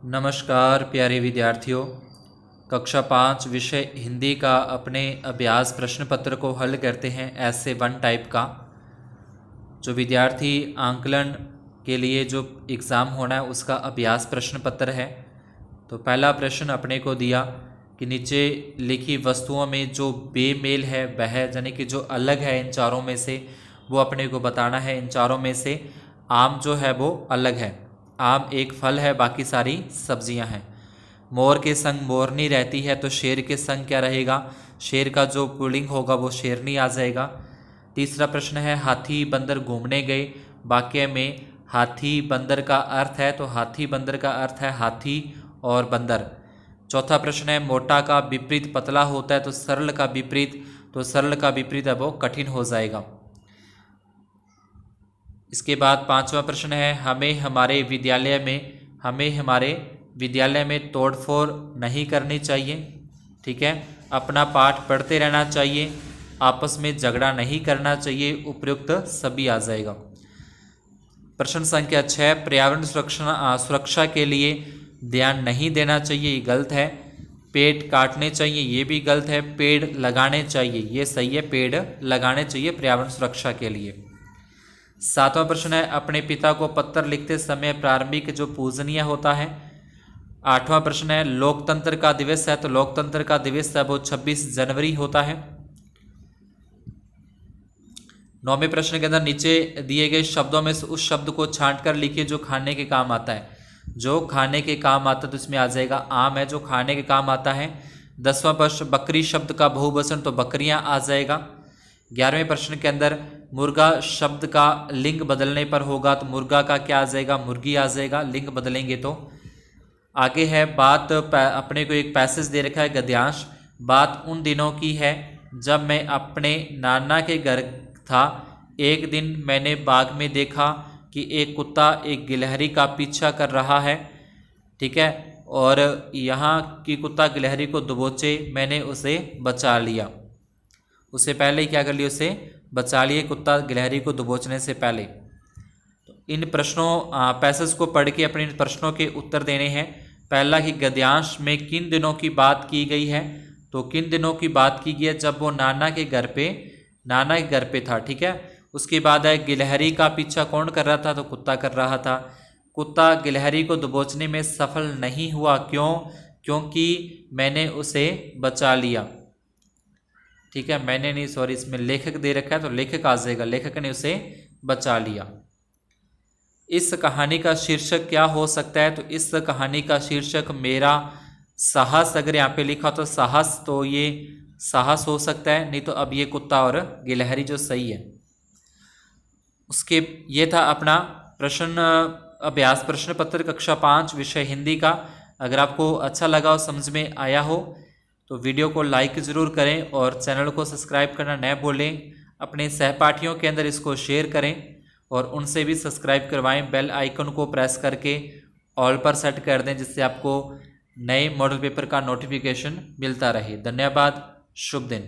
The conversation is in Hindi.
नमस्कार प्यारे विद्यार्थियों, कक्षा 5 विषय हिंदी का अपने अभ्यास प्रश्न पत्र को हल करते हैं ऐसे 1 टाइप का। जो विद्यार्थी आंकलन के लिए जो एग्ज़ाम होना है उसका अभ्यास प्रश्न पत्र है। तो पहला प्रश्न अपने को दिया कि नीचे लिखी वस्तुओं में जो बेमेल है वह यानी कि जो अलग है इन चारों में से वो अपने को बताना है। इन चारों में से आम जो है वो अलग है। आम एक फल है, बाकी सारी सब्जियां हैं। मोर के संग मोरनी रहती है तो शेर के संग क्या रहेगा? शेर का जो पुल्लिंग होगा वो शेरनी आ जाएगा। तीसरा प्रश्न है हाथी बंदर घूमने गए। वाक्य में हाथी बंदर का अर्थ है तो हाथी बंदर का अर्थ है हाथी और बंदर। चौथा प्रश्न है मोटा का विपरीत पतला होता है तो सरल का विपरीत है वो कठिन हो जाएगा। इसके बाद पांचवा प्रश्न है हमें हमारे विद्यालय में तोड़फोड़ नहीं करनी चाहिए। ठीक है, अपना पाठ पढ़ते रहना चाहिए, आपस में झगड़ा नहीं करना चाहिए। उपयुक्त सभी आ जाएगा। प्रश्न संख्या 6 पर्यावरण सुरक्षा के लिए ध्यान नहीं देना चाहिए, ये गलत है। पेड़ काटने चाहिए, ये भी गलत है। पेड़ लगाने चाहिए, ये सही है। पेड़ लगाने चाहिए पर्यावरण सुरक्षा के लिए। सातवां प्रश्न है अपने पिता को पत्र लिखते समय प्रारंभिक जो पूजनीय होता है। आठवां प्रश्न है लोकतंत्र का दिवस है तो लोकतंत्र का दिवस है वो 26 जनवरी होता है। 9वें प्रश्न के अंदर नीचे दिए गए शब्दों में से उस शब्द को छांट कर लिखिए जो खाने के काम आता है। जो खाने के काम आता है तो इसमें आ जाएगा आम है जो खाने के काम आता है। 10वां प्रश्न बकरी शब्द का बहुवचन तो बकरियां आ जाएगा। 11वें प्रश्न के अंदर मुर्गा शब्द का लिंग बदलने पर होगा तो मुर्गा का क्या आ जाएगा? मुर्गी आ जाएगा, लिंग बदलेंगे तो। आगे है बात अपने को एक पैसेज दे रखा है गद्यांश। बात उन दिनों की है जब मैं अपने नाना के घर था। एक दिन मैंने बाग में देखा कि एक कुत्ता एक गिलहरी का पीछा कर रहा है। ठीक है, और यहाँ की कुत्ता गिलहरी को दबोचे, मैंने उसे बचा लिया। उससे पहले ही क्या कर लिया? उसे बचा लिए, कुत्ता गिलहरी को दबोचने से पहले। तो इन प्रश्नों पैसेज को पढ़ के अपने इन प्रश्नों के उत्तर देने हैं। पहला कि गद्यांश में किन दिनों की बात की गई है? तो किन दिनों की बात की गई है? जब वो नाना के घर पे था। ठीक है, उसके बाद है गिलहरी का पीछा कौन कर रहा था? तो कुत्ता कर रहा था। कुत्ता गिलहरी को दबोचने में सफल नहीं हुआ, क्यों? क्योंकि मैंने उसे बचा लिया। ठीक है, मैंने नहीं, सॉरी, इसमें लेखक दे रखा है तो लेखक आ जाएगा, लेखक ने उसे बचा लिया। इस कहानी का शीर्षक क्या हो सकता है? तो इस कहानी का शीर्षक मेरा साहस, अगर यहाँ पे लिखा तो साहस, तो ये साहस हो सकता है, नहीं तो अब ये कुत्ता और गिलहरी जो सही है। उसके ये था अपना अभ्यास प्रश्न पत्र कक्षा 5 विषय हिंदी का। अगर आपको अच्छा लगा हो, समझ में आया हो तो वीडियो को लाइक ज़रूर करें और चैनल को सब्सक्राइब करना न भूलें। अपने सहपाठियों के अंदर इसको शेयर करें और उनसे भी सब्सक्राइब करवाएं। बेल आइकन को प्रेस करके ऑल पर सेट कर दें जिससे आपको नए मॉडल पेपर का नोटिफिकेशन मिलता रहे। धन्यवाद, शुभ दिन।